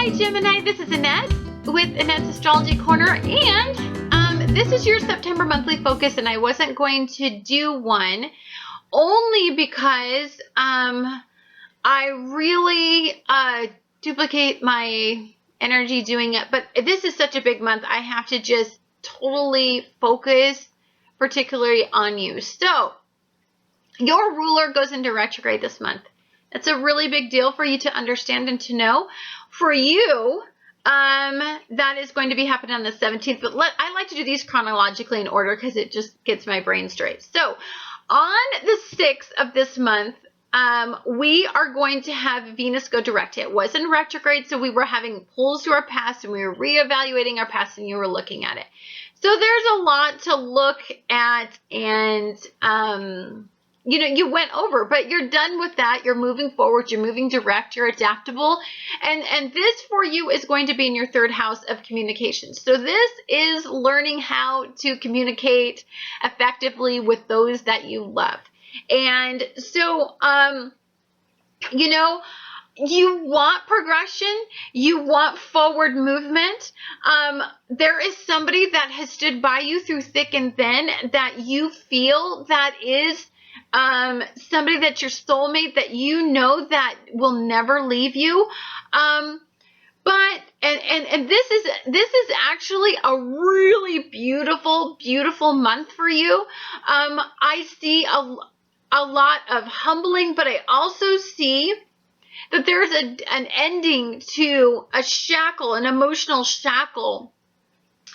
Hi Gemini, this is Annette with Annette's Astrology Corner, and this is your September monthly focus, and I wasn't going to do one only because I really duplicate my energy doing it, but this is such a big month, I have to just totally focus particularly on you. So your ruler goes into retrograde this month. It's a really big deal for you to understand and to know. For you, that is going to be happening on the 17th, but I like to do these chronologically in order because it just gets my brain straight. So on the 6th of this month, we are going to have Venus go direct. It was in retrograde, so we were having pulls to our past and we were reevaluating our past and you were looking at it. So there's a lot to look at and, you went over, but you're done with that. You're moving forward. You're moving direct. You're adaptable. And this for you is going to be in your third house of communication. So this is learning how to communicate effectively with those that you love. And so, you want progression, you want forward movement. There is somebody that has stood by you through thick and thin that you feel that is somebody that's your soulmate, that you know that will never leave you. But this is actually a really beautiful month for you. I see a lot of humbling, but I also see that there's an ending to a shackle, an emotional shackle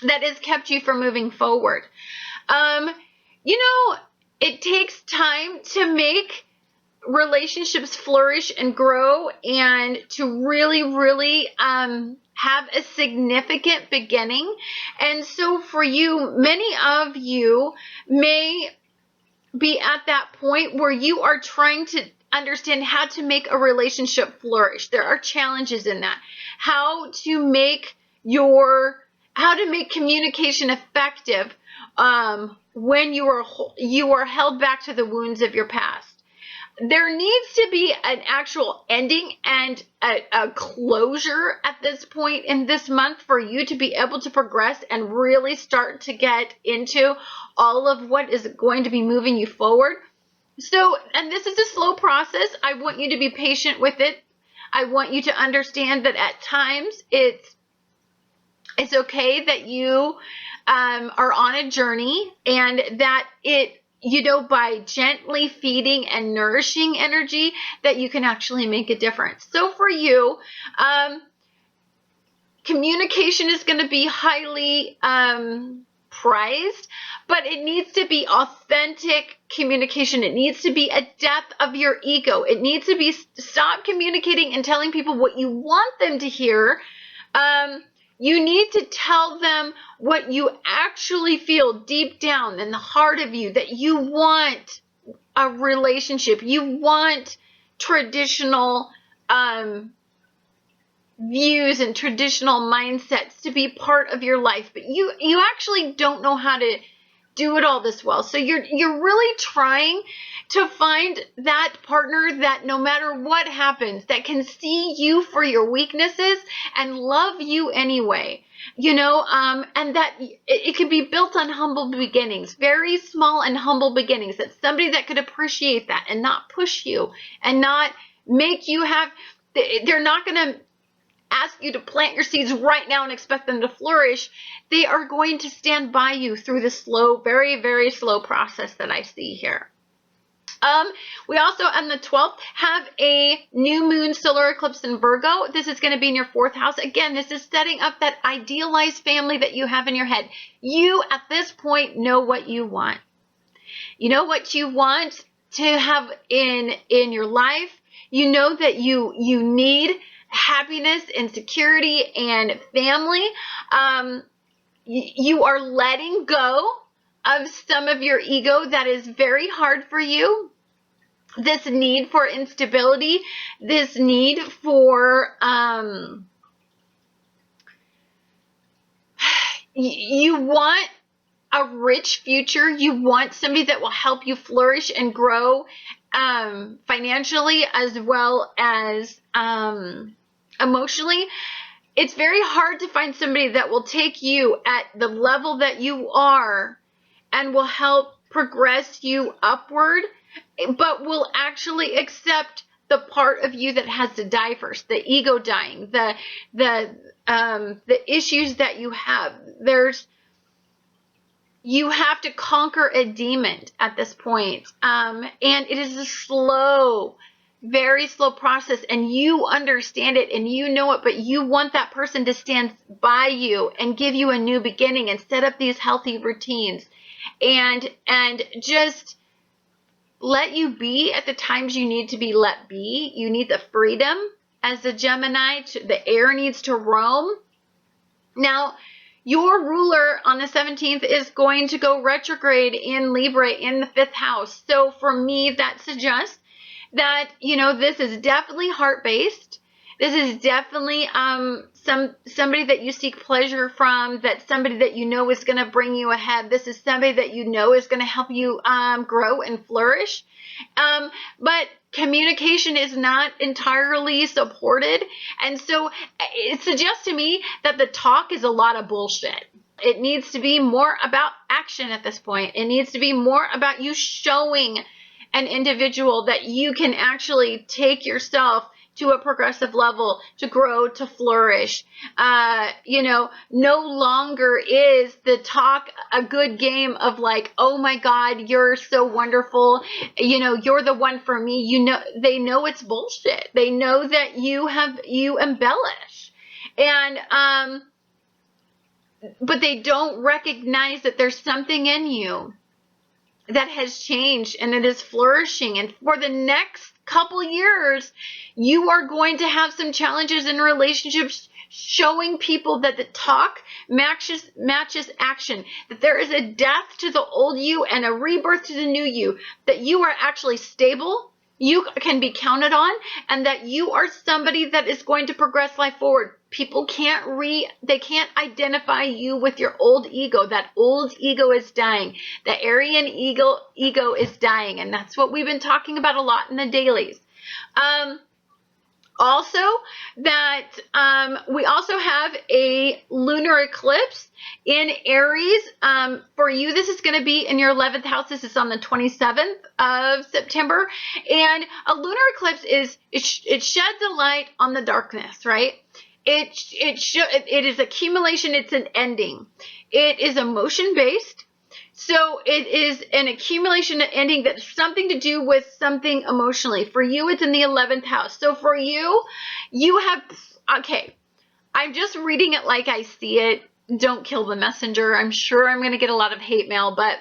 that has kept you from moving forward. It takes time to make relationships flourish and grow and to really have a significant beginning. And so for you, many of you may be at that point where you are trying to understand how to make a relationship flourish. There are challenges in that. How to make communication effective when you are held back to the wounds of your past. There needs to be an actual ending and a closure at this point in this month for you to be able to progress and really start to get into all of what is going to be moving you forward. So, and this is a slow process. I want you to be patient with it. I want you to understand that at times it's okay that you are on a journey, and that by gently feeding and nourishing energy, that you can actually make a difference. So for you, communication is going to be highly prized, but it needs to be authentic communication. It needs to be a depth of your ego. It needs to be stop communicating and telling people what you want them to hear. You need to tell them what you actually feel deep down in the heart of you, that you want a relationship. You want traditional views and traditional mindsets to be part of your life, but you actually don't know how to do it all this well. So you're really trying to find that partner that no matter what happens, that can see you for your weaknesses and love you anyway, and that it could be built on humble beginnings, very small and humble beginnings. That's somebody that could appreciate that and not push you and not make you they're not going to ask you to plant your seeds right now and expect them to flourish. They are going to stand by you through the slow, very slow process that I see here. We also on the 12th have a new moon solar eclipse in Virgo. This is going to be in your 4th house. Again, this is setting up that idealized family that you have in your head. You at this point know what you want. You know what you want to have in your life. You know that you need happiness and security and family. You are letting go of some of your ego that is very hard for you. This need for instability, this need for you want a rich future. You want somebody that will help you flourish and grow financially as well as emotionally. it's very hard to find somebody that will take you at the level that you are and will help progress you upward, but will actually accept the part of you that has to die first, the ego dying, the issues that you have. You have to conquer a demon at this point. And it is a slow, very slow process, and you understand it and you know it, but you want that person to stand by you and give you a new beginning and set up these healthy routines and just let you be at the times you need to be let be. You need the freedom as a Gemini. The air needs to roam. Now, your ruler on the 17th is going to go retrograde in Libra in the 5th house. So for me, that suggests that, this is definitely heart-based. This is definitely somebody that you seek pleasure from, that somebody that you know is going to bring you ahead. This is somebody that you know is going to help you grow and flourish. But communication is not entirely supported. And so it suggests to me that the talk is a lot of bullshit. It needs to be more about action at this point. It needs to be more about you showing an individual that you can actually take yourself to a progressive level, to grow, to flourish. No longer is the talk a good game of like, oh my God, you're so wonderful. You're the one for me. They know it's bullshit. They know that you embellish. And, but they don't recognize that there's something in you that has changed and it is flourishing. And for the next couple years, you are going to have some challenges in relationships, showing people that the talk matches action, that there is a death to the old you and a rebirth to the new you, that you are actually stable, you can be counted on, and that you are somebody that is going to progress life forward. People can't identify you with your old ego. That old ego is dying. The Aryan ego is dying. And that's what we've been talking about a lot in the dailies. Also, that we also have a lunar eclipse in Aries. For you, this is going to be in your 11th house. This is on the 27th of September. And a lunar eclipse it sheds a light on the darkness, right? It is accumulation. It's an ending. It is emotion-based. So it is an accumulation and ending that's something to do with something emotionally. For you, it's in the 11th house. So for you have, okay, I'm just reading it like I see it. Don't kill the messenger. I'm sure I'm going to get a lot of hate mail, but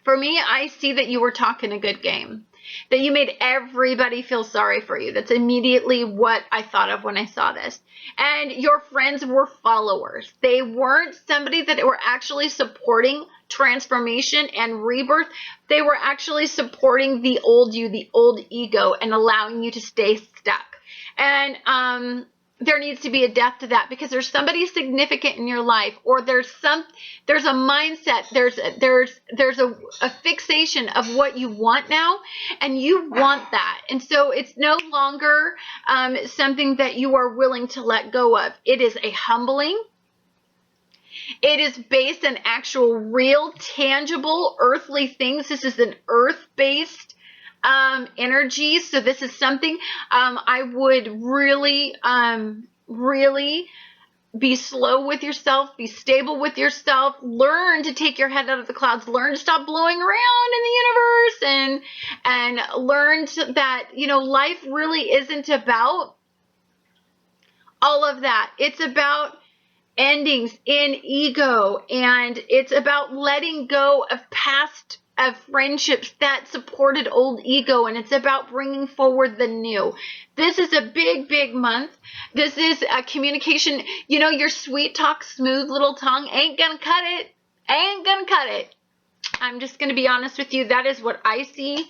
for me, I see that you were talking a good game, that you made everybody feel sorry for you. That's immediately what I thought of when I saw this. And your friends were followers. They weren't somebody that were actually supporting transformation and rebirth. They were actually supporting the old you, the old ego, and allowing you to stay stuck. And there needs to be a death to that, because there's somebody significant in your life, or there's a mindset, there's a fixation of what you want now, and you want that. And so it's no longer something that you are willing to let go of. It is a humbling. It is based on actual, real, tangible, earthly things. This is an earth-based energy. So this is something I would really be slow with yourself, be stable with yourself, learn to take your head out of the clouds, learn to stop blowing around in the universe, and learn that, life really isn't about all of that. It's about endings in ego, and it's about letting go of past friendships that supported old ego, and it's about bringing forward the new. This is a big month. This is a communication. Your sweet talk, smooth little tongue ain't gonna cut it. I'm just gonna be honest with you. That is what I see,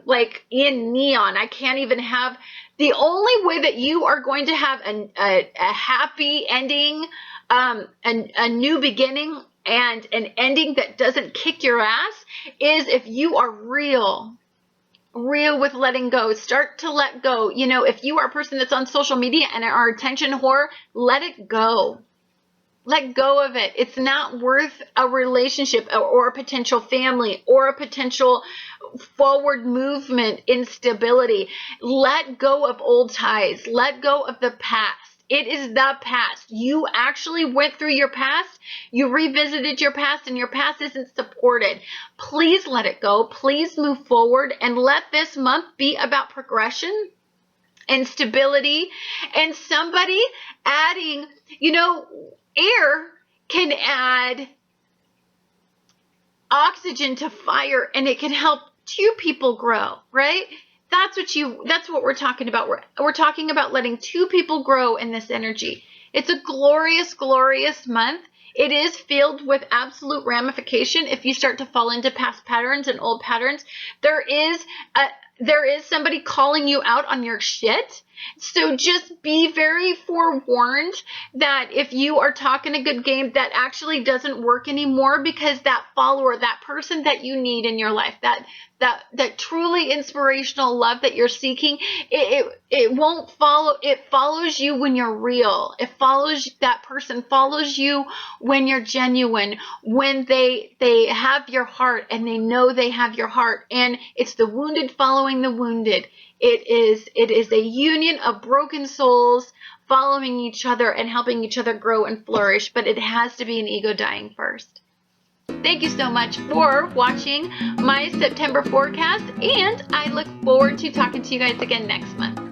like in neon. I can't even have. The only way that you are going to have a happy ending, a new beginning, and an ending that doesn't kick your ass is if you are real real with letting go. Start to let go. You know, if you are a person that's on social media and are attention whore, let it go. Let go of it. It's not worth a relationship or a potential family or a potential forward movement in stability. Let go of old ties. Let go of the past. It is the past. You actually went through your past. You revisited your past, and your past isn't supported. Please let it go. Please move forward, and let this month be about progression and stability, and somebody adding, you know, air can add oxygen to fire, and it can help two people grow, right? That's what we're talking about. We're talking about letting two people grow in this energy. It's a glorious, glorious month. It is filled with absolute ramification. If you start to fall into past patterns and old patterns, there is somebody calling you out on your shit. So just be very forewarned that if you are talking a good game, that actually doesn't work anymore, because that follower, that person that you need in your life, that truly inspirational love that you're seeking, it won't follow. It follows you when you're real. That person follows you when you're genuine, when they have your heart and they know they have your heart. And it's the wounded following the wounded. It is a union of broken souls following each other and helping each other grow and flourish, but it has to be an ego dying first. Thank you so much for watching my September forecast, and I look forward to talking to you guys again next month.